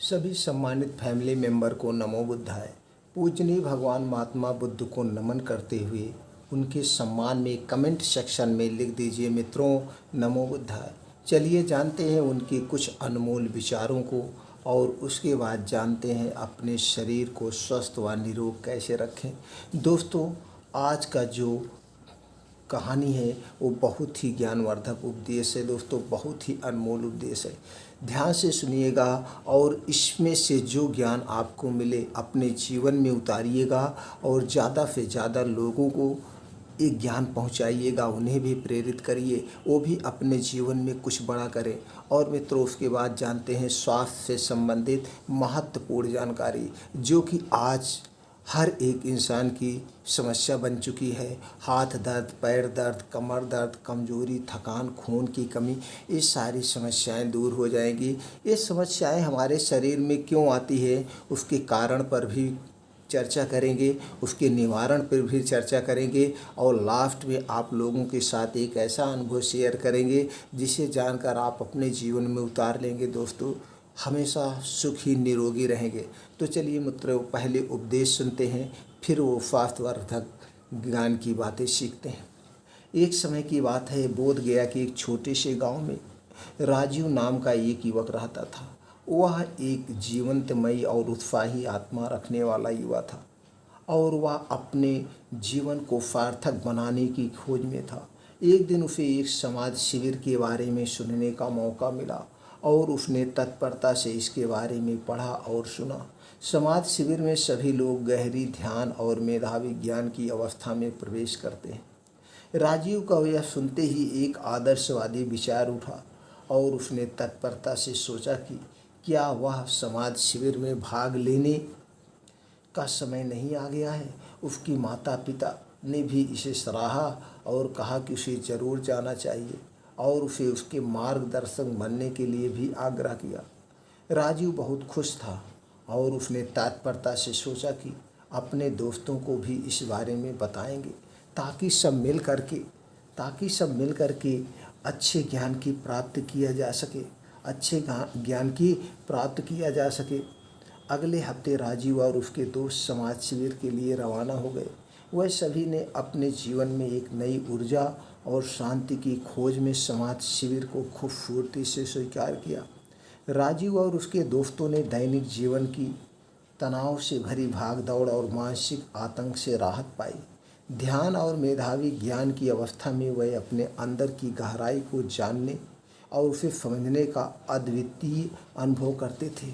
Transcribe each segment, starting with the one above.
सभी सम्मानित family member को नमो बुद्धाय। पूजनीय भगवान महात्मा बुद्ध को नमन करते हुए उनके सम्मान में कमेंट सेक्शन में लिख दीजिए मित्रों, नमो बुद्धाय। चलिए जानते हैं उनके कुछ अनमोल विचारों को और उसके बाद जानते हैं अपने शरीर को स्वस्थ व निरोग कैसे रखें। दोस्तों, आज का जो कहानी है वो बहुत ही ज्ञानवर्धक उपदेश है। दोस्तों, बहुत ही अनमोल उपदेश है, ध्यान से सुनिएगा और इसमें से जो ज्ञान आपको मिले अपने जीवन में उतारिएगा और ज़्यादा से ज़्यादा लोगों को ये ज्ञान पहुंचाइएगा, उन्हें भी प्रेरित करिए, वो भी अपने जीवन में कुछ बड़ा करें। और मित्रों, उसके बाद जानते हैं स्वास्थ्य से संबंधित महत्वपूर्ण जानकारी जो कि आज हर एक इंसान की समस्या बन चुकी है। हाथ दर्द, पैर दर्द, कमर दर्द, कमजोरी, थकान, खून की कमी, ये सारी समस्याएं दूर हो जाएंगी। ये समस्याएं हमारे शरीर में क्यों आती है उसके कारण पर भी चर्चा करेंगे, उसके निवारण पर भी चर्चा करेंगे और लास्ट में आप लोगों के साथ एक ऐसा अनुभव शेयर करेंगे जिसे जानकर आप अपने जीवन में उतार लेंगे। दोस्तों, हमेशा सुखी निरोगी रहेंगे। तो चलिए मित्रों, पहले उपदेश सुनते हैं, फिर वो स्वास्थ्यवर्धक ज्ञान की बातें सीखते हैं। एक समय की बात है, बोध गया कि एक छोटे से गांव में राजीव नाम का एक युवक रहता था। वह एक जीवंतमयी और उत्साही आत्मा रखने वाला युवा था और वह अपने जीवन को सार्थक बनाने की खोज में था। एक दिन उसे एक समाज शिविर के बारे में सुनने का मौका मिला और उसने तत्परता से इसके बारे में पढ़ा और सुना। समाज शिविर में सभी लोग गहरी ध्यान और मेधावी ज्ञान की अवस्था में प्रवेश करते हैं। राजीव का यह सुनते ही एक आदर्शवादी विचार उठा और उसने तत्परता से सोचा कि क्या वह समाज शिविर में भाग लेने का समय नहीं आ गया है। उसकी माता पिता ने भी इसे सराहा और कहा कि उसे जरूर जाना चाहिए और उसे उसके मार्गदर्शक बनने के लिए भी आग्रह किया। राजीव बहुत खुश था और उसने तत्परता से सोचा कि अपने दोस्तों को भी इस बारे में बताएंगे ताकि सब मिल करके अच्छे ज्ञान की प्राप्ति किया जा सके, अगले हफ्ते राजीव और उसके दोस्त समाज शिविर के लिए रवाना हो गए। वह सभी ने अपने जीवन में एक नई ऊर्जा और शांति की खोज में समाज शिविर को खूबसूरती से स्वीकार किया। राजीव और उसके दोस्तों ने दैनिक जीवन की तनाव से भरी भागदौड़ और मानसिक आतंक से राहत पाई। ध्यान और मेधावी ज्ञान की अवस्था में वह अपने अंदर की गहराई को जानने और उसे समझने का अद्वितीय अनुभव करते थे।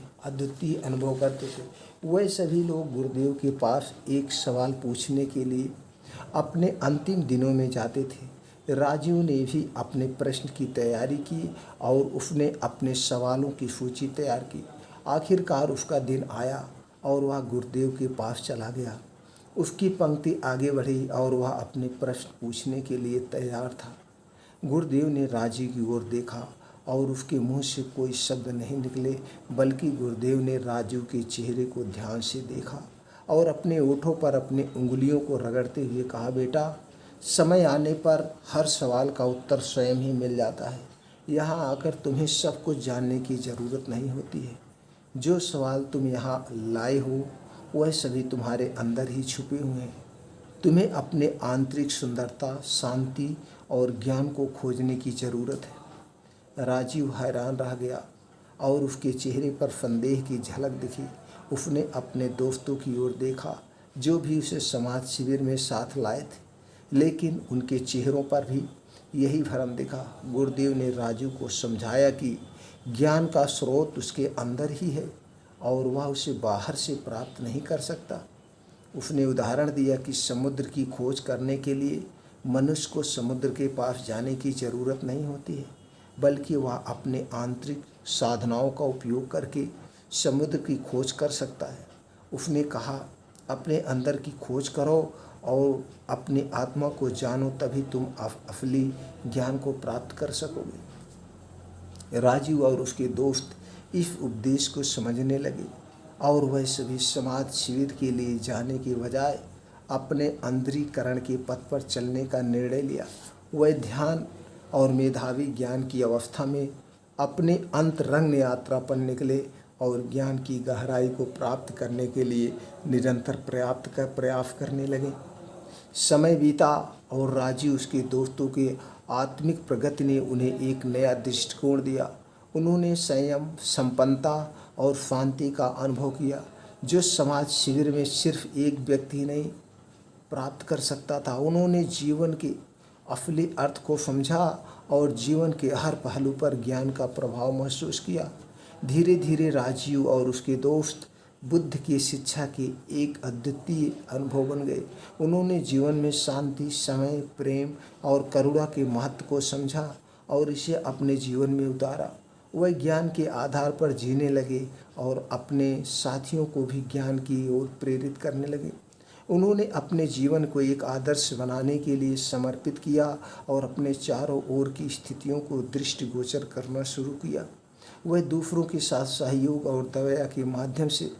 वह सभी लोग गुरुदेव के पास एक सवाल पूछने के लिए अपने अंतिम दिनों में जाते थे। राजीव ने भी अपने प्रश्न की तैयारी की और उसने अपने सवालों की सूची तैयार की। आखिरकार उसका दिन आया और वह गुरुदेव के पास चला गया। उसकी पंक्ति आगे बढ़ी और वह अपने प्रश्न पूछने के लिए तैयार था। गुरुदेव ने राजीव की ओर देखा और उसके मुंह से कोई शब्द नहीं निकले, बल्कि गुरुदेव ने राजीव के चेहरे को ध्यान से देखा और अपने ओठों पर अपनी उंगलियों को रगड़ते हुए कहा, बेटा, समय आने पर हर सवाल का उत्तर स्वयं ही मिल जाता है। यहाँ आकर तुम्हें सब कुछ जानने की ज़रूरत नहीं होती है। जो सवाल तुम यहाँ लाए हो वह सभी तुम्हारे अंदर ही छुपे हुए हैं। तुम्हें अपने आंतरिक सुंदरता, शांति और ज्ञान को खोजने की ज़रूरत है। राजीव हैरान रह गया और उसके चेहरे पर संदेह की झलक दिखी। उसने अपने दोस्तों की ओर देखा जो भी उसे समाज शिविर में साथ लाए थे, लेकिन उनके चेहरों पर भी यही भ्रम दिखा। गुरुदेव ने राजीव को समझाया कि ज्ञान का स्रोत उसके अंदर ही है और वह उसे बाहर से प्राप्त नहीं कर सकता। उसने उदाहरण दिया कि समुद्र की खोज करने के लिए मनुष्य को समुद्र के पास जाने की ज़रूरत नहीं होती है, बल्कि वह अपने आंतरिक साधनाओं का उपयोग करके समुद्र की खोज कर सकता है। उसने कहा, अपने अंदर की खोज करो और अपनी आत्मा को जानो, तभी तुम असली ज्ञान को प्राप्त कर सकोगे। राजीव और उसके दोस्त इस उपदेश को समझने लगे और वह सभी समाज शिविर के लिए जाने के बजाय अपने अंतरीकरण के पथ पर चलने का निर्णय लिया। वह ध्यान और मेधावी ज्ञान की अवस्था में अपने अंतरंग यात्रा पर निकले और ज्ञान की गहराई को प्राप्त करने के लिए निरंतर प्रयास करने लगे। समय बीता और राजीव उसके दोस्तों के आत्मिक प्रगति ने उन्हें एक नया दृष्टिकोण दिया। उन्होंने संयम, संपन्नता और शांति का अनुभव किया, जो समाज शिविर में सिर्फ एक व्यक्ति नहीं प्राप्त कर सकता था। उन्होंने जीवन के असली अर्थ को समझा और जीवन के हर पहलू पर ज्ञान का प्रभाव महसूस किया। धीरे धीरे राजीव और उसके दोस्त बुद्ध की शिक्षा के एक अद्वितीय अनुभव बन गए। उन्होंने जीवन में शांति, समय, प्रेम और करुणा के महत्व को समझा और इसे अपने जीवन में उतारा। वह ज्ञान के आधार पर जीने लगे और अपने साथियों को भी ज्ञान की ओर प्रेरित करने लगे। उन्होंने अपने जीवन को एक आदर्श बनाने के लिए समर्पित किया और अपने चारों ओर की स्थितियों को दृष्टिगोचर करना शुरू किया। वह दूसरों के साथ सहयोग और दया के माध्यम से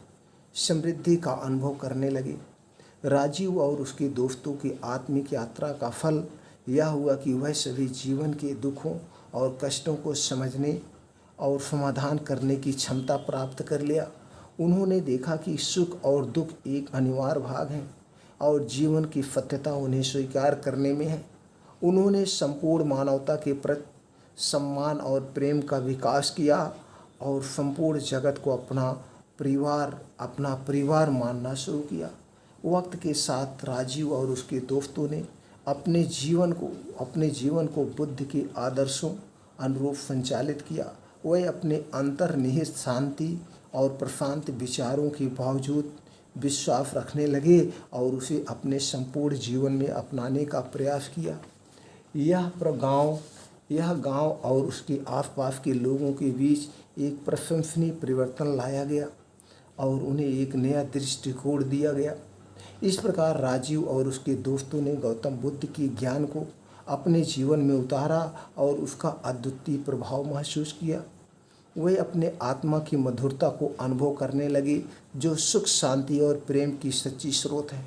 समृद्धि का अनुभव करने लगे। राजीव और उसके दोस्तों की आत्मिक यात्रा का फल यह हुआ कि वह सभी जीवन के दुखों और कष्टों को समझने और समाधान करने की क्षमता प्राप्त कर लिया। उन्होंने देखा कि सुख और दुख एक अनिवार्य भाग हैं और जीवन की सत्यता उन्हें स्वीकार करने में है। उन्होंने संपूर्ण मानवता के प्रति सम्मान और प्रेम का विकास किया और संपूर्ण जगत को अपना परिवार मानना शुरू किया। वक्त के साथ राजीव और उसके दोस्तों ने अपने जीवन को बुद्ध के आदर्शों अनुरूप संचालित किया। वह अपने अंतर्निहित शांति और प्रशांत विचारों के बावजूद विश्वास रखने लगे और उसे अपने संपूर्ण जीवन में अपनाने का प्रयास किया। यह गांव और उसके आसपास के लोगों के बीच एक प्रशंसनीय परिवर्तन लाया गया और उन्हें एक नया दृष्टिकोण दिया गया। इस प्रकार राजीव और उसके दोस्तों ने गौतम बुद्ध के ज्ञान को अपने जीवन में उतारा और उसका अद्वितीय प्रभाव महसूस किया। वे अपने आत्मा की मधुरता को अनुभव करने लगे, जो सुख, शांति और प्रेम की सच्ची स्रोत है।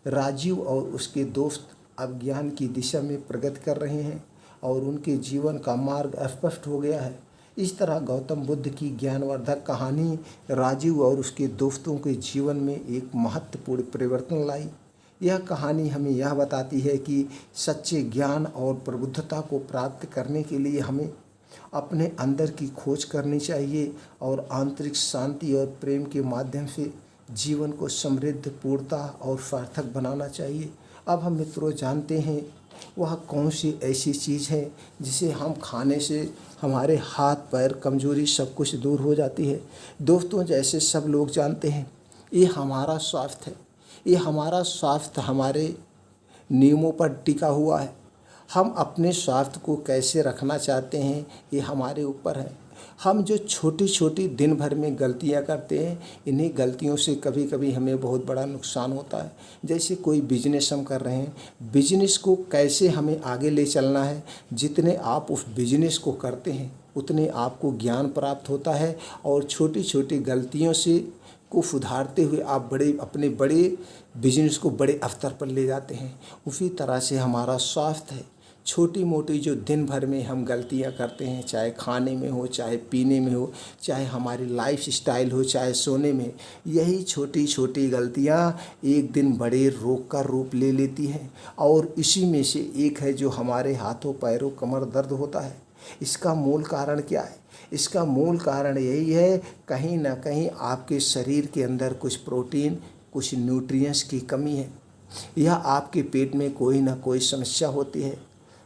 राजीव और उसके दोस्त अब ज्ञान की दिशा में प्रगति कर रहे हैं और उनके जीवन का मार्ग स्पष्ट हो गया है। इस तरह गौतम बुद्ध की ज्ञानवर्धक कहानी राजीव और उसके दोस्तों के जीवन में एक महत्वपूर्ण परिवर्तन लाई। यह कहानी हमें यह बताती है कि सच्चे ज्ञान और प्रबुद्धता को प्राप्त करने के लिए हमें अपने अंदर की खोज करनी चाहिए और आंतरिक शांति और प्रेम के माध्यम से जीवन को समृद्ध, पूर्णता और सार्थक बनाना चाहिए। अब हम मित्रों जानते हैं वह कौन सी ऐसी चीज़ है जिसे हम खाने से हमारे हाथ पैर, कमजोरी सब कुछ दूर हो जाती है। दोस्तों, जैसे सब लोग जानते हैं, ये हमारा स्वास्थ्य है। ये हमारा स्वास्थ्य हमारे नियमों पर टिका हुआ है। हम अपने स्वास्थ्य को कैसे रखना चाहते हैं, ये हमारे ऊपर है। हम जो छोटी छोटी दिन भर में गलतियां करते हैं, इन्हीं गलतियों से कभी कभी हमें बहुत बड़ा नुकसान होता है। जैसे कोई बिजनेस हम कर रहे हैं, बिजनेस को कैसे हमें आगे ले चलना है, जितने आप उस बिजनेस को करते हैं उतने आपको ज्ञान प्राप्त होता है और छोटी छोटी गलतियों से को सुधारते हुए आप अपने बड़े बिजनेस को बड़े स्तर पर ले जाते हैं। उसी तरह से हमारा स्वास्थ्य है। छोटी मोटी जो दिन भर में हम गलतियां करते हैं, चाहे खाने में हो, चाहे पीने में हो, चाहे हमारी लाइफ स्टाइल हो, चाहे सोने में, यही छोटी छोटी गलतियां एक दिन बड़े रोग का रूप ले लेती हैं और इसी में से एक है जो हमारे हाथों, पैरों, कमर दर्द होता है। इसका मूल कारण क्या है? इसका मूल कारण यही है, कहीं ना कहीं आपके शरीर के अंदर कुछ प्रोटीन, कुछ न्यूट्रिएंट्स की कमी है, या आपके पेट में कोई ना कोई समस्या होती है।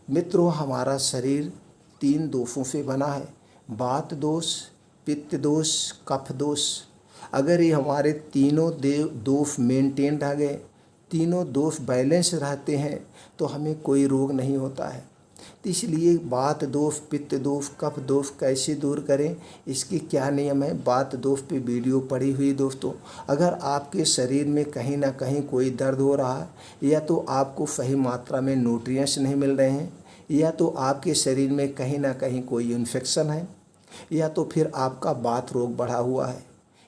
मित्रों, हमारा शरीर 3 दोषों से बना है: वात दोष, पित्त दोष, कफ दोष। अगर ये हमारे तीनों दोष मेंटेन रह गए, तीनों दोष बैलेंस रहते हैं, तो हमें कोई रोग नहीं होता है। तो इसलिए वात दोष, पित्त दोष, कफ दोष कैसे दूर करें, इसके क्या नियम है, वात दोष पे वीडियो पड़ी हुई दोस्तों। अगर आपके शरीर में कहीं ना कहीं कोई दर्द हो रहा है, या तो आपको सही मात्रा में न्यूट्रिएंट्स नहीं मिल रहे हैं, या तो आपके शरीर में कहीं ना कहीं कोई इन्फेक्शन है, या तो फिर आपका वात रोग बढ़ा हुआ है,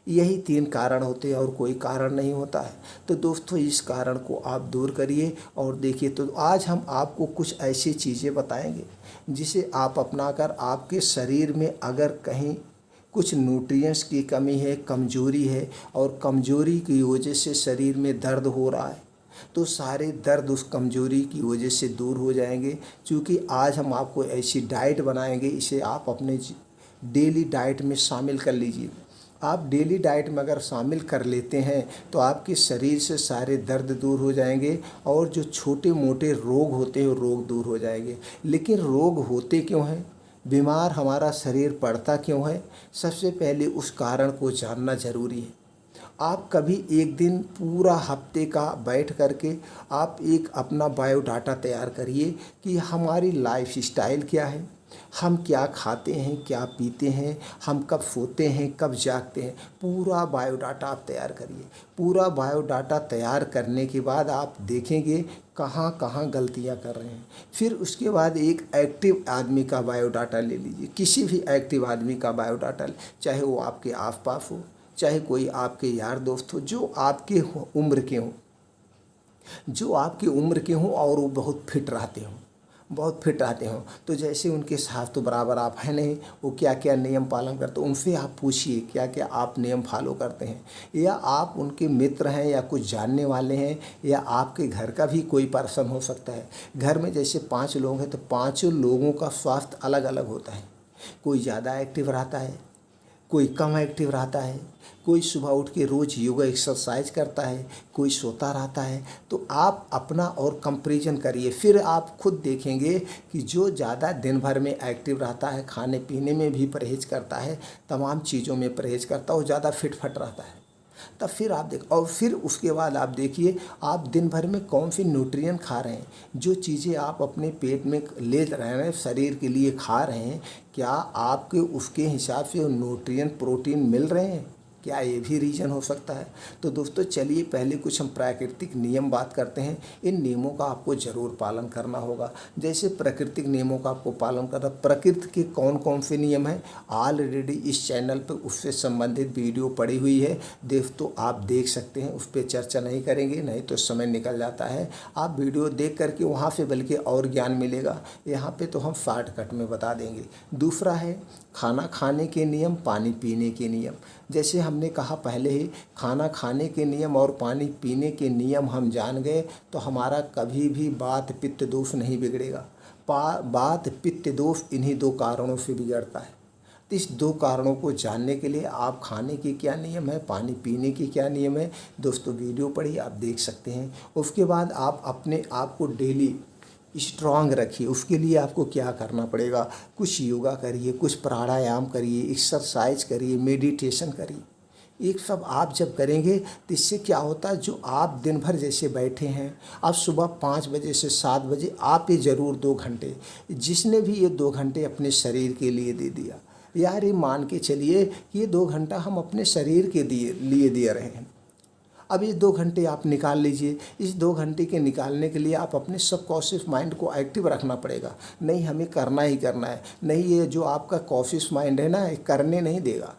यही 3 कारण होते हैं और कोई कारण नहीं होता है। तो दोस्तों, इस कारण को आप दूर करिए और देखिए। तो आज हम आपको कुछ ऐसी चीज़ें बताएंगे जिसे आप अपनाकर आपके शरीर में अगर कहीं कुछ न्यूट्रिएंट्स की कमी है, कमजोरी है, और कमजोरी की वजह से शरीर में दर्द हो रहा है, तो सारे दर्द उस कमजोरी की वजह से दूर हो जाएंगे। क्योंकि आज हम आपको ऐसी डाइट बनाएंगे, इसे आप अपने डेली डाइट में शामिल कर लीजिए। आप डेली डाइट में अगर शामिल कर लेते हैं तो आपके शरीर से सारे दर्द दूर हो जाएंगे, और जो छोटे मोटे रोग होते हैं वो रोग दूर हो जाएंगे। लेकिन रोग होते क्यों हैं, बीमार हमारा शरीर पड़ता क्यों है, सबसे पहले उस कारण को जानना ज़रूरी है। आप कभी एक दिन पूरा हफ्ते का बैठ करके आप एक अपना बायोडाटा तैयार करिए कि हमारी लाइफ स्टाइल क्या है, हम क्या खाते हैं, क्या पीते हैं, हम कब सोते हैं, कब जागते हैं, पूरा बायोडाटा आप तैयार करिए। पूरा बायोडाटा तैयार करने के बाद आप देखेंगे कहाँ कहाँ गलतियाँ कर रहे हैं। फिर उसके बाद एक एक्टिव आदमी का बायोडाटा ले लीजिए, किसी भी एक्टिव आदमी का बायोडाटा, चाहे वो आपके आस पास हो, चाहे कोई आपके यार दोस्त हो, जो आपके उम्र के हों, जो आपकी उम्र के हों और वो बहुत फिट रहते हों, बहुत फिट रहते हों। तो जैसे उनके साथ तो बराबर आप हैं नहीं, वो क्या क्या नियम पालन करते हैं, उनसे आप पूछिए क्या क्या आप नियम फॉलो करते हैं। या आप उनके मित्र हैं, या कुछ जानने वाले हैं, या आपके घर का भी कोई पर्सन हो सकता है। घर में जैसे 5 लोग हैं तो 5 लोगों का स्वास्थ्य अलग अलग होता है। कोई ज़्यादा एक्टिव रहता है, कोई कम एक्टिव रहता है, कोई सुबह उठ के रोज़ योगा एक्सरसाइज करता है, कोई सोता रहता है। तो आप अपना और कंपैरिजन करिए, फिर आप खुद देखेंगे कि जो ज़्यादा दिन भर में एक्टिव रहता है, खाने पीने में भी परहेज करता है, तमाम चीज़ों में परहेज करता है, वो ज़्यादा फिट फट रहता है। तब फिर आप देख, और फिर उसके बाद आप देखिए आप दिन भर में कौन सी न्यूट्रिएंट खा रहे हैं, जो चीज़ें आप अपने पेट में ले रहे हैं, शरीर के लिए खा रहे हैं, क्या आपके उसके हिसाब से न्यूट्रिएंट प्रोटीन मिल रहे हैं, क्या ये भी रीज़न हो सकता है। तो दोस्तों चलिए पहले कुछ हम प्राकृतिक नियम बात करते हैं। इन नियमों का आपको ज़रूर पालन करना होगा। जैसे प्राकृतिक नियमों का आपको पालन करना, प्रकृति के कौन कौन से नियम हैं ऑलरेडी इस चैनल पर उससे संबंधित वीडियो पड़ी हुई है दोस्तों, आप देख सकते हैं। उस पर चर्चा नहीं करेंगे, नहीं तो समय निकल जाता है। आप वीडियो देख करके वहाँ से बल्कि और ज्ञान मिलेगा। यहाँ पे तो हम शॉर्टकट में बता देंगे। दूसरा है खाना खाने के नियम, पानी पीने के नियम। जैसे हमने कहा पहले ही, खाना खाने के नियम और पानी पीने के नियम हम जान गए तो हमारा कभी भी वात पित्त दोष नहीं बिगड़ेगा। वात पित्त दोष इन्हीं 2 कारणों से बिगड़ता है। तो इस 2 कारणों को जानने के लिए आप खाने के क्या नियम है, पानी पीने के क्या नियम है, दोस्तों वीडियो पढ़िए, आप देख सकते हैं। उसके बाद आप अपने आप को डेली स्ट्रांग रखिए। उसके लिए आपको क्या करना पड़ेगा, कुछ योगा करिए, कुछ प्राणायाम करिए, एक्सरसाइज करिए, मेडिटेशन करिए। एक सब आप जब करेंगे तो इससे क्या होता है, जो आप दिन भर जैसे बैठे हैं, आप सुबह 5 बजे से 7 बजे आप ये ज़रूर 2 घंटे, जिसने भी ये 2 घंटे अपने शरीर के लिए दे दिया, यार ये मान के चलिए कि ये 2 घंटा हम अपने शरीर के लिए दे रहे हैं। अब ये 2 घंटे आप निकाल लीजिए। इस 2 घंटे के निकालने के लिए आप अपने सबकॉन्शियस माइंड को एक्टिव रखना पड़ेगा। नहीं हमें करना ही करना है, नहीं ये जो आपका कॉन्शियस माइंड है ना, ये करने नहीं देगा,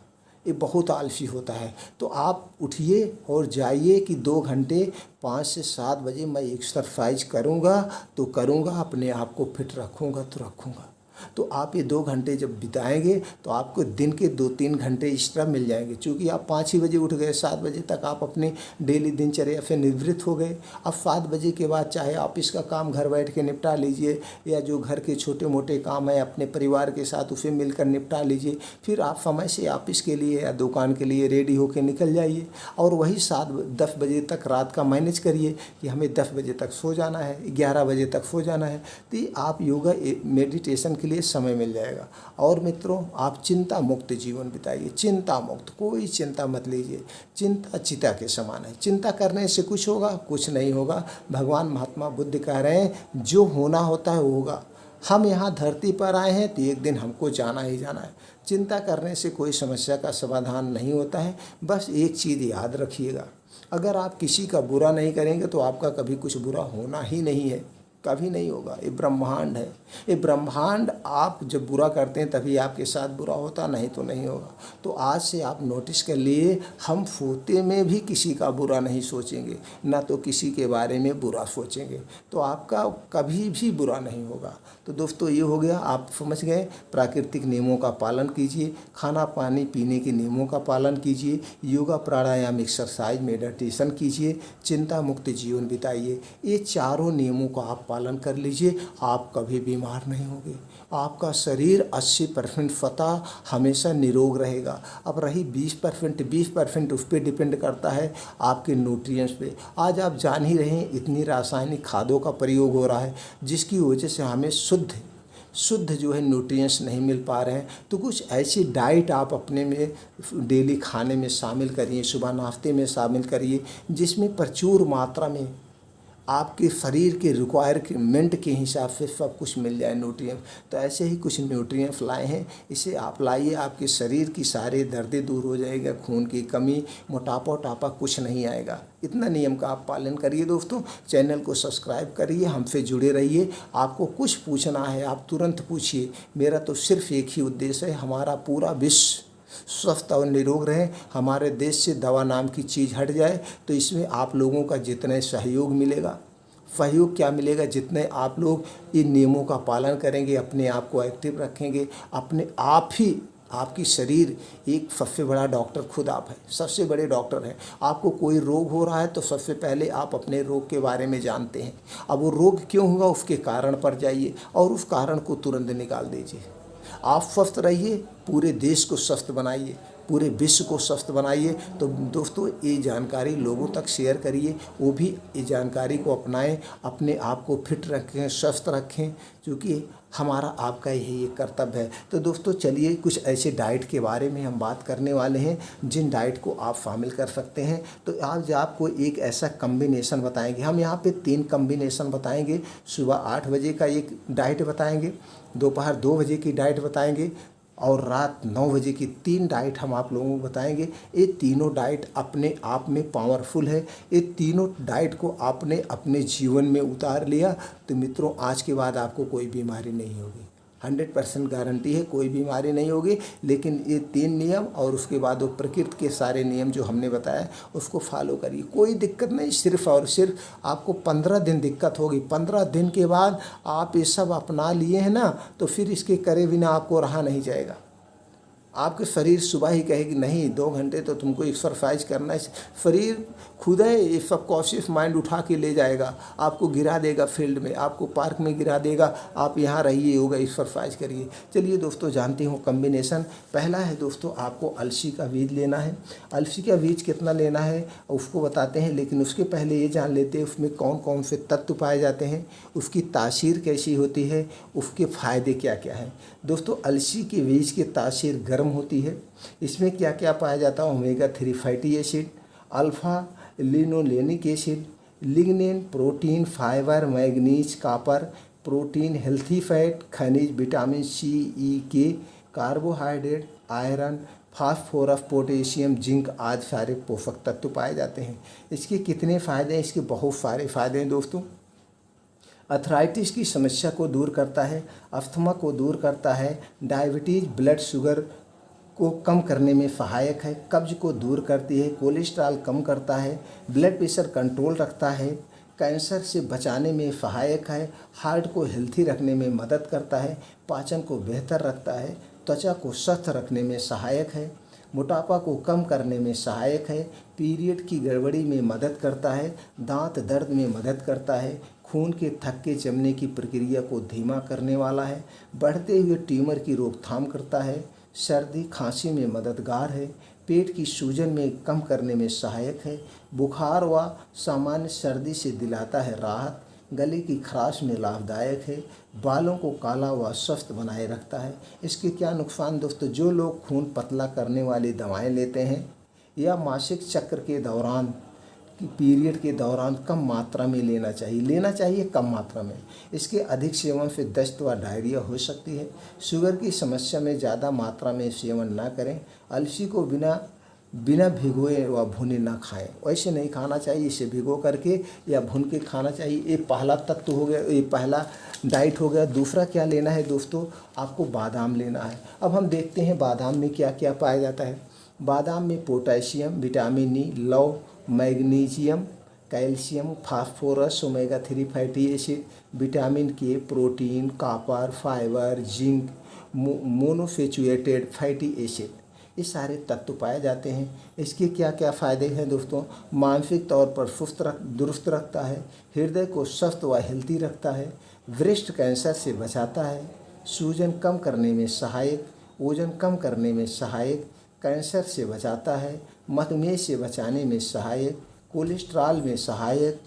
ये बहुत आलसी होता है। तो आप उठिए और जाइए कि 2 घंटे 5 से 7 बजे मैं एक्सरसाइज करूँगा तो करूँगा, अपने आप को फिट रखूँगा तो रखूँगा। तो आप ये 2 घंटे जब बिताएंगे तो आपको दिन के 2-3 घंटे एक्स्ट्रा मिल जाएंगे। चूँकि आप 5 ही बजे उठ गए, 7 बजे तक आप अपने डेली दिनचर्या से निवृत्त हो गए। अब 7 बजे के बाद चाहे ऑफिस का काम घर बैठ के निपटा लीजिए, या जो घर के छोटे मोटे काम है अपने परिवार के साथ उसे मिलकर निपटा लीजिए। फिर आप समय से ऑफिस के लिए या दुकान के लिए रेडी होकर निकल जाइए, और वही 7-10 बजे तक रात का मैनेज करिए कि हमें 10 बजे तक सो जाना है, 11 बजे तक सो जाना है। तो आप योगा मेडिटेशन के लिए समय मिल जाएगा। और मित्रों आप चिंता मुक्त जीवन बिताइए, चिंता मुक्त, कोई चिंता मत लीजिए। चिंता चिता के समान है, चिंता करने से कुछ होगा, कुछ नहीं होगा। भगवान महात्मा बुद्ध कह रहे हैं जो होना होता है वो होगा। हम यहाँ धरती पर आए हैं तो एक दिन हमको जाना ही जाना है। चिंता करने से कोई समस्या का समाधान नहीं होता है। बस एक चीज़ याद रखिएगा, अगर आप किसी का बुरा नहीं करेंगे तो आपका कभी कुछ बुरा होना ही नहीं है। कभी नहीं होगा। ये ब्रह्मांड है, ये ब्रह्मांड। आप जब बुरा करते हैं तभी आपके साथ बुरा होता, नहीं तो नहीं होगा। तो आज से आप नोटिस कर लिए, हम फूते में भी किसी का बुरा नहीं सोचेंगे, ना तो किसी के बारे में बुरा सोचेंगे, तो आपका कभी भी बुरा नहीं होगा। तो दोस्तों ये हो गया, आप समझ गए। प्राकृतिक नियमों का पालन कीजिए, खाना पानी पीने के नियमों का पालन कीजिए, योगा प्राणायाम एक्सरसाइज मेडिटेशन कीजिए, चिंता मुक्त जीवन बिताइए। ये चारों नियमों का आप पालन कर लीजिए, आप कभी बीमार नहीं होंगे। आपका शरीर 80% फतह हमेशा निरोग रहेगा। अब रही 20% उस पर डिपेंड करता है आपके न्यूट्रिएंट्स पे। आज आप जान ही रहे हैं इतनी रासायनिक खादों का प्रयोग हो रहा है, जिसकी वजह से हमें शुद्ध जो है न्यूट्रिएंट्स नहीं मिल पा रहे हैं। तो कुछ ऐसी डाइट आप अपने में डेली खाने में शामिल करिए, सुबह नाश्ते में शामिल करिए, जिसमें प्रचुर मात्रा में आपके शरीर के रिक्वायरमेंट के हिसाब से सब कुछ मिल जाए न्यूट्रिएंट। तो ऐसे ही कुछ न्यूट्रिएंट्स लाए हैं, इसे आप लाइए, आपके शरीर की सारे दर्दें दूर हो जाएगा, खून की कमी, मोटापा वटापा कुछ नहीं आएगा। इतना नियम का आप पालन करिए दोस्तों। चैनल को सब्सक्राइब करिए, हमसे जुड़े रहिए। आपको कुछ पूछना है आप तुरंत पूछिए। मेरा तो सिर्फ एक ही उद्देश्य है, हमारा पूरा विश्व स्वस्थ और निरोग रहे, हमारे देश से दवा नाम की चीज़ हट जाए। तो इसमें आप लोगों का जितना सहयोग मिलेगा, सहयोग क्या मिलेगा, जितने आप लोग इन नियमों का पालन करेंगे, अपने आप को एक्टिव रखेंगे, अपने आप ही आपकी शरीर एक सबसे बड़ा डॉक्टर खुद आप है, सबसे बड़े डॉक्टर हैं। आपको कोई रोग हो रहा है तो सबसे पहले आप अपने रोग के बारे में जानते हैं। अब वो रोग क्यों हुआ उसके कारण पर जाइए और उस कारण को तुरंत निकाल दीजिए। आप स्वस्थ रहिए, पूरे देश को स्वस्थ बनाइए, पूरे विश्व को स्वस्थ बनाइए। तो दोस्तों ये जानकारी लोगों तक शेयर करिए, वो भी ये जानकारी को अपनाएं, अपने आप को फिट रखें, स्वस्थ रखें, क्योंकि हमारा आपका यही एक कर्तव्य है। तो दोस्तों चलिए कुछ ऐसे डाइट के बारे में हम बात करने वाले हैं, जिन डाइट को आप शामिल कर सकते हैं। तो आज आपको एक ऐसा कम्बिनेशन बताएंगे, हम यहाँ पे 3 कम्बिनेशन बताएंगे। सुबह 8 बजे का एक डाइट बताएंगे, दोपहर 2 बजे की डाइट बताएंगे और रात 9 बजे की 3 डाइट हम आप लोगों को बताएंगे। ये तीनों डाइट अपने आप में पावरफुल है। ये तीनों डाइट को आपने अपने जीवन में उतार लिया तो मित्रों आज के बाद आपको कोई बीमारी नहीं होगी। 100% गारंटी है, कोई बीमारी नहीं होगी। लेकिन ये 3 नियम और उसके बाद वो प्रकृति के सारे नियम जो हमने बताया उसको फॉलो करिए, कोई दिक्कत नहीं। सिर्फ और सिर्फ आपको 15 दिन दिक्कत होगी, 15 दिन के बाद आप ये सब अपना लिए हैं ना, तो फिर इसके करे बिना आपको रहा नहीं जाएगा। आपके शरीर सुबह ही कहेगी नहीं 2 घंटे तो तुमको एक्सरसाइज करना है। शरीर खुद है ये सब कॉन्शियस माइंड उठा के ले जाएगा, आपको गिरा देगा फील्ड में, आपको पार्क में गिरा देगा, आप यहाँ रहिए, योगा एक्सरसाइज करिए। चलिए दोस्तों जानते हो कम्बिनेशन। पहला है दोस्तों आपको अलसी का बीज लेना है। अलसी का बीज कितना लेना है उसको बताते हैं, लेकिन उसके पहले ये जान लेते हैं उसमें कौन कौन से तत्व पाए जाते हैं, उसकी तासीर कैसी होती है, उसके फ़ायदे क्या क्या हैं। दोस्तों अलसी के बीज की तासीर गर्म होती है। इसमें क्या क्या पाया जाता है, omega 3 fatty acid, alpha linolenic acid, lignin, protein, fibre, manganese, copper, protein, healthy fat, खनिज, विटामिन सी, ई, के, carbohydrate, iron, phosphorus, potassium, zinc आदि सारे पोषक तत्व पाए जाते हैं। इसके कितने फ़ायदे हैं, इसके बहुत सारे फ़ायदे हैं दोस्तों। अर्थराइटिस की समस्या को दूर करता है, अस्थमा को दूर करता है, डायबिटीज़ ब्लड शुगर को कम करने में सहायक है, कब्ज को दूर करती है, कोलेस्ट्रॉल कम करता है, ब्लड प्रेशर कंट्रोल रखता है, कैंसर से बचाने में सहायक है, हार्ट को हेल्थी रखने में मदद करता है, पाचन को बेहतर रखता है, त्वचा को स्वस्थ रखने में सहायक है, मोटापा को कम करने में सहायक है, पीरियड की गड़बड़ी में मदद करता है, दांत दर्द में मदद करता है, खून के थक्के जमने की प्रक्रिया को धीमा करने वाला है, बढ़ते हुए ट्यूमर की रोकथाम करता है, सर्दी खांसी में मददगार है, पेट की सूजन में कम करने में सहायक है, बुखार व सामान्य सर्दी से दिलाता है राहत, गले की खराश में लाभदायक है, बालों को काला व स्वस्थ बनाए रखता है। इसके क्या नुकसान दोस्तों, जो लोग खून पतला करने वाली दवाएं लेते हैं या मासिक चक्र के दौरान पीरियड के दौरान कम मात्रा में लेना चाहिए कम मात्रा में। इसके अधिक सेवन से दस्त व डायरिया हो सकती है। शुगर की समस्या में ज़्यादा मात्रा में सेवन ना करें। अलसी को बिना बिना भिगोए व भुने ना खाएं। वैसे नहीं खाना चाहिए, इसे भिगो करके या भुन के खाना चाहिए। ये पहला तत्व हो गया, ये पहला डाइट हो गया। दूसरा क्या लेना है दोस्तों, आपको बादाम लेना है। अब हम देखते हैं बादाम में क्या क्या पाया जाता है। बादाम में पोटेशियम, विटामिन ई, लौह, magnesium, calcium, phosphorus, omega 3 fatty acid, vitamin K, protein, copper, fibre, zinc, monounsaturated fatty acid, ये सारे तत्व पाए जाते हैं। इसके क्या क्या फ़ायदे हैं दोस्तों, मानसिक तौर पर दुरुस्त रखता है, हृदय को स्वस्थ व हेल्थी रखता है, ब्रेस्ट कैंसर से बचाता है, सूजन कम करने में सहायक, वजन कम करने में सहायक, कैंसर से बचाता है, मधुमेह से बचाने में सहायक, कोलेस्ट्रॉल में सहायक,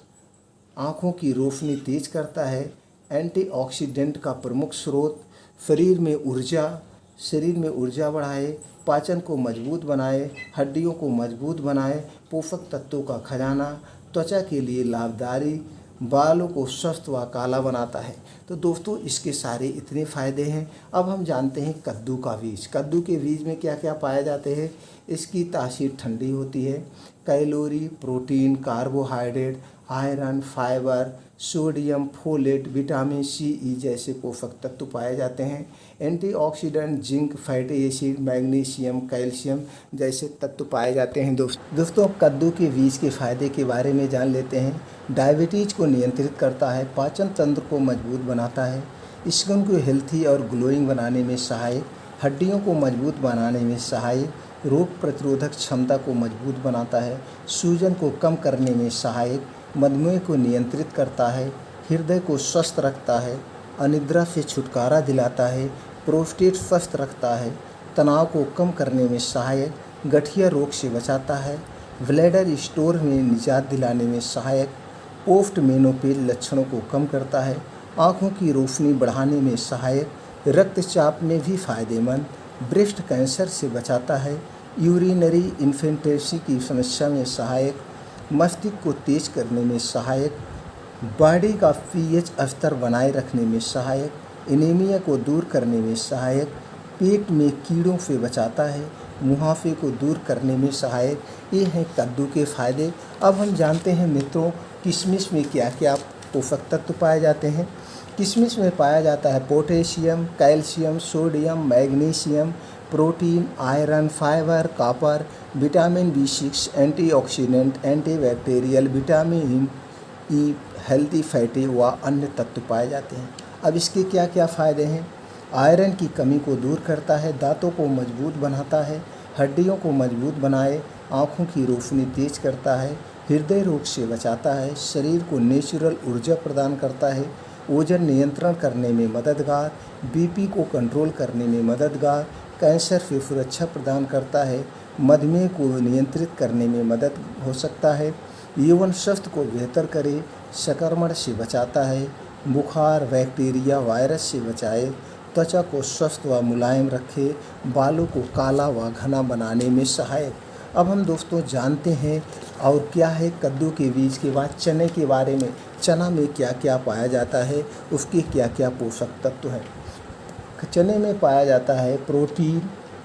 आँखों की रोशनी तेज करता है, एंटीऑक्सीडेंट का प्रमुख स्रोत, शरीर में ऊर्जा बढ़ाए, पाचन को मजबूत बनाए, हड्डियों को मजबूत बनाए, पोषक तत्वों का खजाना, त्वचा के लिए लाभकारी, बालों को स्वस्थ व काला बनाता है। तो दोस्तों इसके सारे इतने फ़ायदे हैं। अब हम जानते हैं कद्दू का बीज। कद्दू के बीज में क्या क्या पाए जाते हैं। इसकी तासीर ठंडी होती है, calorie, protein, carbohydrate, iron, fibre, sodium, folate, vitamin C, E जैसे पोषक तत्व पाए जाते हैं। Antioxidant, zinc, fatty acid, magnesium, calcium जैसे तत्व पाए जाते हैं। दोस्तों कद्दू के बीज के फायदे के बारे में जान लेते हैं। डायबिटीज़ को नियंत्रित करता है, पाचन तंत्र को मजबूत बनाता है, स्किन को हेल्थी और ग्लोइंग बनाने में सहायक, हड्डियों को मजबूत बनाने में सहायक, रोग प्रतिरोधक क्षमता को मजबूत बनाता है, सूजन को कम करने में सहायक, मधुमेह को नियंत्रित करता है, हृदय को स्वस्थ रखता है, अनिद्रा से छुटकारा दिलाता है, प्रोस्टेट स्वस्थ रखता है, तनाव को कम करने में सहायक, गठिया रोग से बचाता है, ब्लैडर स्टोर में निजात दिलाने में सहायक, पोस्ट मेनोपेज लक्षणों को कम करता है, आँखों की रोशनी बढ़ाने में सहायक, रक्तचाप में भी फायदेमंद, ब्रेस्ट कैंसर से बचाता है, यूरिनरी इन्फेक्शन की समस्या में सहायक, मस्तिष्क को तेज करने में सहायक, बॉडी का पीएच स्तर बनाए रखने में सहायक, एनीमिया को दूर करने में सहायक, पेट में कीड़ों से बचाता है, मुहासे को दूर करने में सहायक। ये हैं कद्दू के फ़ायदे। अब हम जानते हैं मित्रों किशमिश में क्या क्या पोषक तत्व पाए जाते हैं। किशमिश में पाया जाता है potassium, calcium, sodium, magnesium, protein, iron, fibre, copper, vitamin B6, antioxidant, antibacterial, vitamin E, healthy fatty व अन्य तत्व पाए जाते हैं। अब इसके क्या क्या फ़ायदे हैं। आयरन की कमी को दूर करता है, दांतों को मजबूत बनाता है, हड्डियों को मजबूत बनाए, आँखों की रोशनी तेज करता है, हृदय रोग से बचाता है, शरीर को नेचुरल ऊर्जा प्रदान करता है, वजन नियंत्रण करने में मददगार, बीपी को कंट्रोल करने में मददगार, कैंसर से सुरक्षा प्रदान करता है, मधुमेह को नियंत्रित करने में मदद हो सकता है, यौन स्वास्थ्य को बेहतर करे, संक्रमण से बचाता है, बुखार, बैक्टीरिया, वायरस से बचाए, त्वचा को स्वस्थ व मुलायम रखे, बालों को काला व घना बनाने में सहायक। अब हम दोस्तों जानते हैं और क्या है कद्दू के बीज के बाद चने के बारे में। चना में क्या क्या पाया जाता है, उसके क्या क्या पोषक तत्व हैं। चने में पाया जाता है प्रोटीन,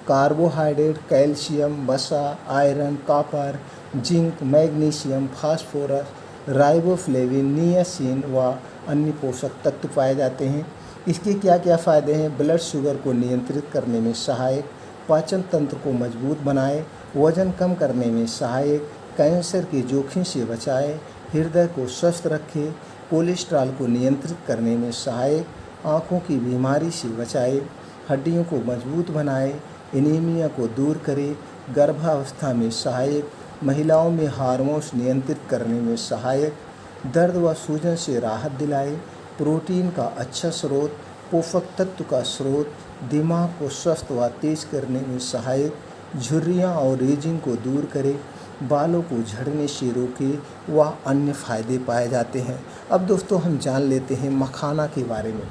कार्बोहाइड्रेट, कैल्शियम, वसा, iron, copper, zinc, magnesium, phosphorus, riboflavin, niacin व अन्य पोषक तत्व पाए जाते हैं। इसके क्या क्या फ़ायदे हैं। ब्लड शुगर को नियंत्रित करने में सहायक, पाचन तंत्र को मजबूत बनाए, वजन कम करने में सहायक, कैंसर के जोखिम से बचाए, हृदय को स्वस्थ रखे, कोलेस्ट्रॉल को नियंत्रित करने में सहायक, आँखों की बीमारी से बचाए, हड्डियों को मजबूत बनाए, एनीमिया को दूर करे, गर्भावस्था में सहायक, महिलाओं में हार्मोन्स नियंत्रित करने में सहायक, दर्द व सूजन से राहत दिलाए, प्रोटीन का अच्छा स्रोत, पोषक तत्व का स्रोत, दिमाग को स्वस्थ व तेज करने में सहायक, झुर्रियाँ और एजिंग को दूर करे, बालों को झड़ने से रोके व अन्य फ़ायदे पाए जाते हैं। अब दोस्तों हम जान लेते हैं मखाना के बारे में।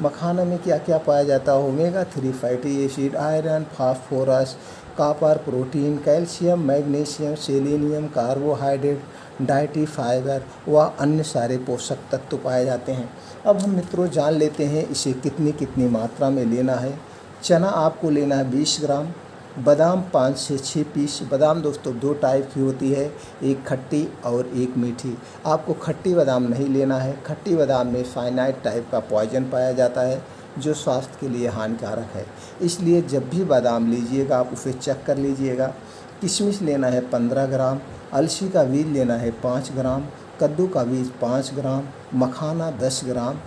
मखाना में क्या क्या पाया जाता है। Omega 3 fatty acid, iron, phosphorus, copper, protein, calcium, magnesium, selenium, carbohydrate, dietary fibre व अन्य सारे पोषक तत्व पाए जाते हैं। अब हम मित्रों जान लेते हैं इसे कितनी कितनी मात्रा में लेना है। चना आपको लेना है 20 ग्राम, बादाम 5 से 6 पीस। बादाम दोस्तों 2 टाइप की होती है, एक खट्टी और एक मीठी। आपको खट्टी बादाम नहीं लेना है। खट्टी बादाम में साइनाइड टाइप का पॉइजन पाया जाता है जो स्वास्थ्य के लिए हानिकारक है। इसलिए जब भी बादाम लीजिएगा आप उसे चेक कर लीजिएगा। किशमिश लेना है 15 ग्राम, अलसी का बीज लेना है 5 ग्राम, कद्दू का बीज 5 ग्राम, मखाना 10 ग्राम।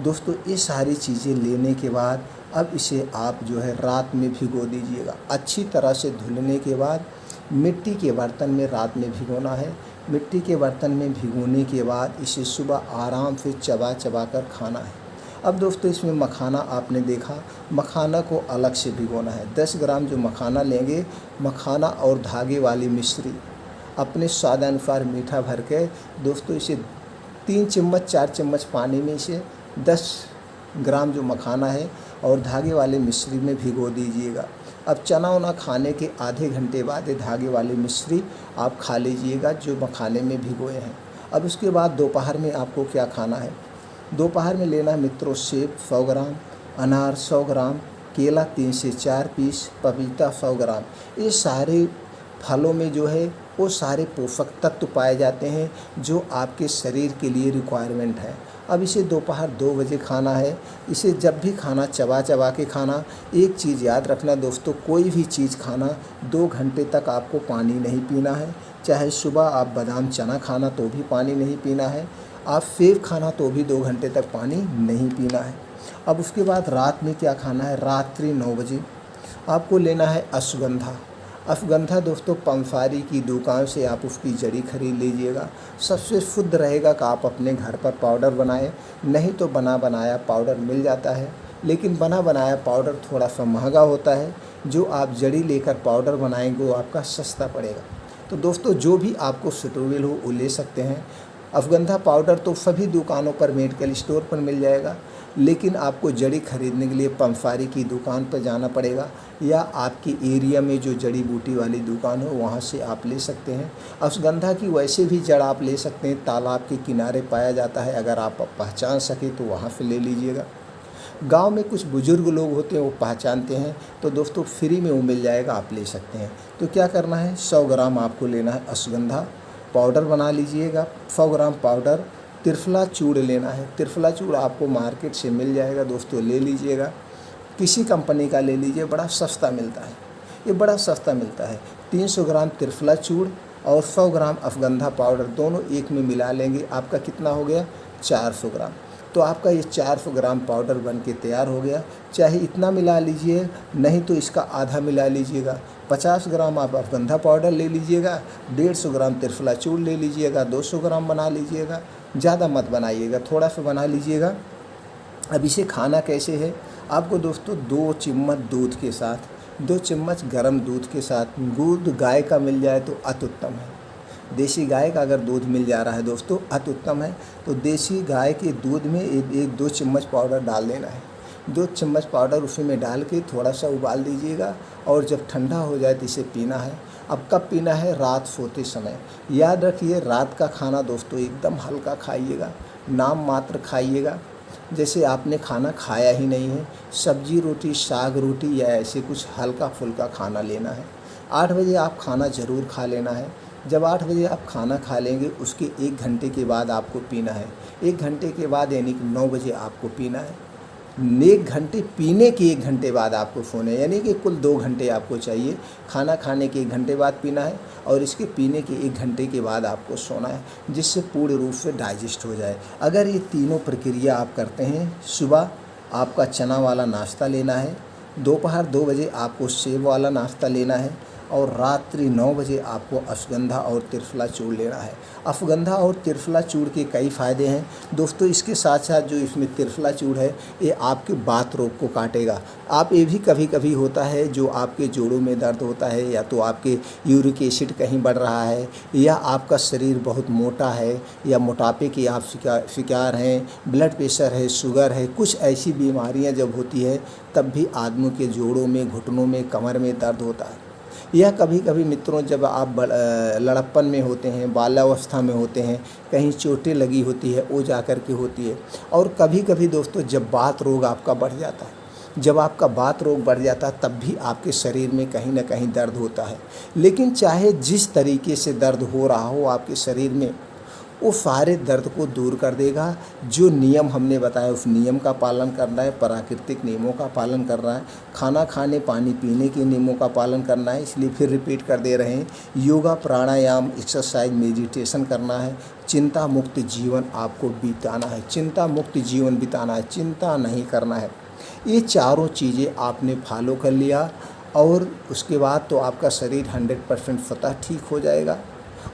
दोस्तों ये सारी चीज़ें लेने के बाद अब इसे आप जो है रात में भिगो दीजिएगा। अच्छी तरह से धुलने के बाद मिट्टी के बर्तन में रात में भिगोना है। मिट्टी के बर्तन में भिगोने के बाद इसे सुबह आराम से चबा चबा कर खाना है। अब दोस्तों इसमें मखाना आपने देखा, मखाना को अलग से भिगोना है। 10 ग्राम जो मखाना लेंगे, मखाना और धागे वाली मिश्री अपने स्वादानुसार मीठा भर के दोस्तों इसे 3 चम्मच 4 चम्मच पानी में इसे 10 ग्राम जो मखाना है और धागे वाले मिश्री में भिगो दीजिएगा। अब चना उना खाने के आधे घंटे बाद ये धागे वाली मिश्री आप खा लीजिएगा जो मखाने में भिगोए हैं। अब उसके बाद दोपहर में आपको क्या खाना है। दोपहर में लेना है मित्रों सेब 100 ग्राम, अनार 100 ग्राम, केला 3 से 4 पीस, पपीता 100 ग्राम। ये सारे फलों में जो है वो सारे पोषक तत्व पाए जाते हैं जो आपके शरीर के लिए रिक्वायरमेंट है। अब इसे दोपहर 2 बजे खाना है। इसे जब भी खाना चबा चबा के खाना। एक चीज़ याद रखना दोस्तों, कोई भी चीज़ खाना 2 घंटे तक आपको पानी नहीं पीना है। चाहे सुबह आप बादाम चना खाना तो भी पानी नहीं पीना है, आप सेब खाना तो भी 2 घंटे तक पानी नहीं पीना है। अब उसके बाद रात में क्या खाना है। रात्रि 9 बजे आपको लेना है अश्वगंधा। अश्वगंधा दोस्तों पंसारी की दुकान से आप उसकी जड़ी खरीद लीजिएगा। सबसे शुद्ध रहेगा कि आप अपने घर पर पाउडर बनाएं, नहीं तो बना बनाया पाउडर मिल जाता है, लेकिन बना बनाया पाउडर थोड़ा सा महंगा होता है। जो आप जड़ी लेकर पाउडर बनाएंगे वो आपका सस्ता पड़ेगा। तो दोस्तों जो भी आपको सूटेबल हो वो ले सकते हैं। अश्वगंधा पाउडर तो सभी दुकानों पर मेडिकल स्टोर पर मिल जाएगा, लेकिन आपको जड़ी खरीदने के लिए पंसारी की दुकान पर जाना पड़ेगा या आपके एरिया में जो जड़ी बूटी वाली दुकान हो वहाँ से आप ले सकते हैं। अश्वगंधा की वैसे भी जड़ आप ले सकते हैं, तालाब के किनारे पाया जाता है, अगर आप पहचान सके तो वहाँ से ले लीजिएगा। गांव में कुछ बुजुर्ग लोग होते हैं वो पहचानते हैं, तो दोस्तों फ्री में वो मिल जाएगा, आप ले सकते हैं। तो क्या करना है, 100 ग्राम आपको लेना है अश्वगंधा, पाउडर बना लीजिएगा। 100 ग्राम पाउडर। त्रिफला चूड़ लेना है। त्रिफला चूड़ आपको मार्केट से मिल जाएगा दोस्तों, ले लीजिएगा। किसी कंपनी का ले लीजिए, बड़ा सस्ता मिलता है, ये बड़ा सस्ता मिलता है। 300 ग्राम त्रिफला चूड़ और 100 ग्राम अश्वगंधा पाउडर दोनों एक में मिला लेंगे, आपका कितना हो गया 400 ग्राम। तो आपका ये 400 ग्राम पाउडर बन के तैयार हो गया। चाहे इतना मिला लीजिए, नहीं तो इसका आधा मिला लीजिएगा। 50 ग्राम आप अश्वगंधा पाउडर ले लीजिएगा, 150 ग्राम त्रिफला चूड़ ले लीजिएगा, 200 ग्राम बना लीजिएगा। ज़्यादा मत बनाइएगा, थोड़ा सा बना लीजिएगा। अब इसे खाना कैसे है, आपको दोस्तों 2 चम्मच दूध के साथ, 2 चम्मच गर्म दूध के साथ, दूध गाय का मिल जाए तो अति उत्तम है। देसी गाय का अगर दूध मिल जा रहा है दोस्तों अति उत्तम है। तो देसी गाय के दूध में 1-2 चम्मच पाउडर डाल देना है। 2 चम्मच पाउडर उसमें डाल के थोड़ा सा उबाल दीजिएगा और जब ठंडा हो जाए तो इसे पीना है। अब कब पीना है, रात सोते समय। याद रखिए रात का खाना दोस्तों एकदम हल्का खाइएगा, नाम मात्र खाइएगा, जैसे आपने खाना खाया ही नहीं है। सब्जी रोटी, साग रोटी या ऐसे कुछ हल्का फुल्का खाना लेना है। 8 बजे आप खाना ज़रूर खा लेना है। जब 8 बजे आप खाना खा लेंगे उसके 1 घंटे के बाद आपको पीना है। 1 घंटे के बाद यानी कि 9 बजे आपको पीना है। 1 घंटे पीने के 1 घंटे बाद आपको सोना है, यानी कि कुल 2 घंटे आपको चाहिए। खाना खाने के 1 घंटे बाद पीना है और इसके पीने के 1 घंटे के बाद आपको सोना है, जिससे पूर्ण रूप से डाइजेस्ट हो जाए। अगर ये तीनों प्रक्रिया आप करते हैं, सुबह आपका चना वाला नाश्ता लेना है, दोपहर 2 बजे आपको सेब वाला नाश्ता लेना है और रात्रि 9 बजे आपको अश्वगंधा और त्रिफला चूड़ लेना है। अश्वगंधा और त्रिफला चूड़ के कई फ़ायदे हैं दोस्तों। इसके साथ साथ जो इसमें त्रिफला चूड़ है ये आपके बात रोग को काटेगा। आप ये भी कभी कभी होता है जो आपके जोड़ों में दर्द होता है, या तो आपके यूरिक एसिड कहीं बढ़ रहा है, या आपका शरीर बहुत मोटा है, या मोटापे के आप शिकार हैं, ब्लड प्रेशर है, शुगर है, कुछ ऐसी बीमारियां जब होती है तब भी आदमी के जोड़ों में, घुटनों में, कमर में दर्द होता है। या कभी कभी मित्रों जब आप लड़प्पन में होते हैं, बाल्यावस्था में होते हैं, कहीं चोटें लगी होती है वो जा कर के होती है। और कभी कभी दोस्तों जब बात रोग आपका बढ़ जाता है, जब आपका वात रोग बढ़ जाता है तब भी आपके शरीर में कहीं ना कहीं दर्द होता है। लेकिन चाहे जिस तरीके से दर्द हो रहा हो आपके शरीर में, वो सारे दर्द को दूर कर देगा। जो नियम हमने बताया उस नियम का पालन करना है, प्राकृतिक नियमों का पालन करना है, खाना खाने पानी पीने के नियमों का पालन करना है। इसलिए फिर रिपीट कर दे रहे हैं, योगा प्राणायाम एक्सरसाइज मेडिटेशन करना है। चिंता मुक्त जीवन आपको बिताना है, चिंता मुक्त जीवन बिताना है, चिंता नहीं करना है। ये चारों चीज़ें आपने फॉलो कर लिया और उसके बाद तो आपका शरीर 100% स्वतः ठीक हो जाएगा।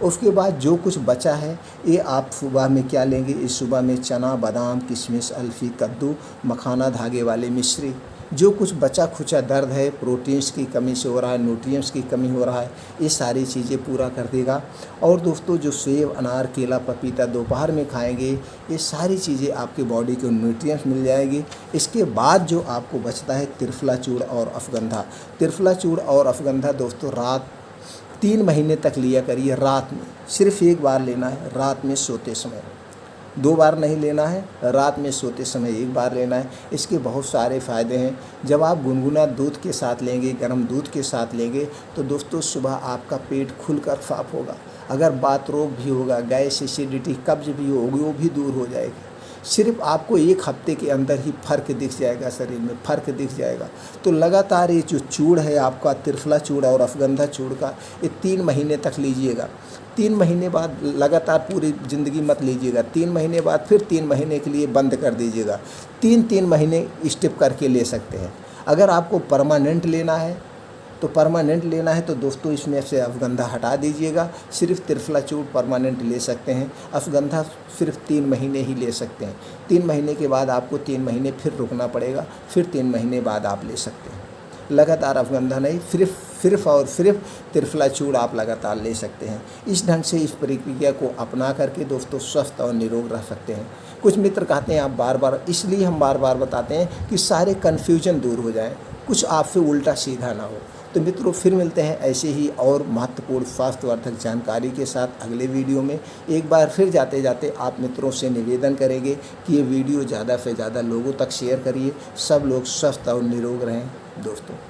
उसके बाद जो कुछ बचा है ये आप सुबह में क्या लेंगे, इस सुबह में चना बादाम किशमिश अल्फी कद्दू मखाना धागे वाले मिश्री, जो कुछ बचा खुचा दर्द है, प्रोटीन्स की कमी से हो रहा है, न्यूट्रिएंट्स की कमी हो रहा है, ये सारी चीज़ें पूरा कर देगा। और दोस्तों जो सेब अनार केला पपीता दोपहर में खाएंगे, ये सारी चीज़ें आपकी बॉडी को न्यूट्रिएंट्स मिल जाएगी। इसके बाद जो आपको बचता है त्रिफला चूर्ण और अफगंधा। त्रिफला चूर्ण और अफगंधा दोस्तों रात 3 महीने तक लिया करिए। रात में सिर्फ एक बार लेना है, रात में सोते समय। 2 बार नहीं लेना है, रात में सोते समय एक बार लेना है। इसके बहुत सारे फ़ायदे हैं। जब आप गुनगुना दूध के साथ लेंगे, गर्म दूध के साथ लेंगे तो दोस्तों सुबह आपका पेट खुलकर साफ होगा। अगर वात रोग भी होगा, गैस एसिडिटी कब्ज भी होगी, वो भी दूर हो जाएगी। सिर्फ आपको 1 हफ्ते के अंदर ही फ़र्क दिख जाएगा, शरीर में फ़र्क दिख जाएगा। तो लगातार ये जो चूर्ण है आपका त्रिफला चूर्ण और अफगंधा चूर्ण का, ये 3 महीने तक लीजिएगा। 3 महीने बाद लगातार पूरी ज़िंदगी मत लीजिएगा। 3 महीने बाद फिर 3 महीने के लिए बंद कर दीजिएगा। 3-3 महीने स्टेप करके ले सकते हैं। अगर आपको परमानेंट लेना है तो दोस्तों इसमें से अफगंधा हटा दीजिएगा। सिर्फ त्रिफला चूर्ण परमानेंट ले सकते हैं, अफगंधा सिर्फ 3 महीने ही ले सकते हैं। 3 महीने के बाद आपको 3 महीने फिर रुकना पड़ेगा, फिर 3 महीने बाद आप ले सकते हैं। लगातार अफगंधा नहीं, सिर्फ और सिर्फ त्रिफला चूर्ण आप लगातार ले सकते हैं। इस ढंग से इस प्रक्रिया को अपना करके दोस्तों स्वस्थ और निरोग रह सकते हैं। कुछ मित्र कहते हैं आप बार बार, इसलिए हम बार बार बताते हैं कि सारे कन्फ्यूजन दूर हो जाएं, कुछ आपसे उल्टा सीधा ना हो। तो मित्रों फिर मिलते हैं ऐसे ही और महत्वपूर्ण स्वास्थ्यवर्धक जानकारी के साथ अगले वीडियो में। एक बार फिर जाते जाते आप मित्रों से निवेदन करेंगे कि ये वीडियो ज़्यादा से ज़्यादा लोगों तक शेयर करिए। सब लोग स्वस्थ और निरोग रहें दोस्तों।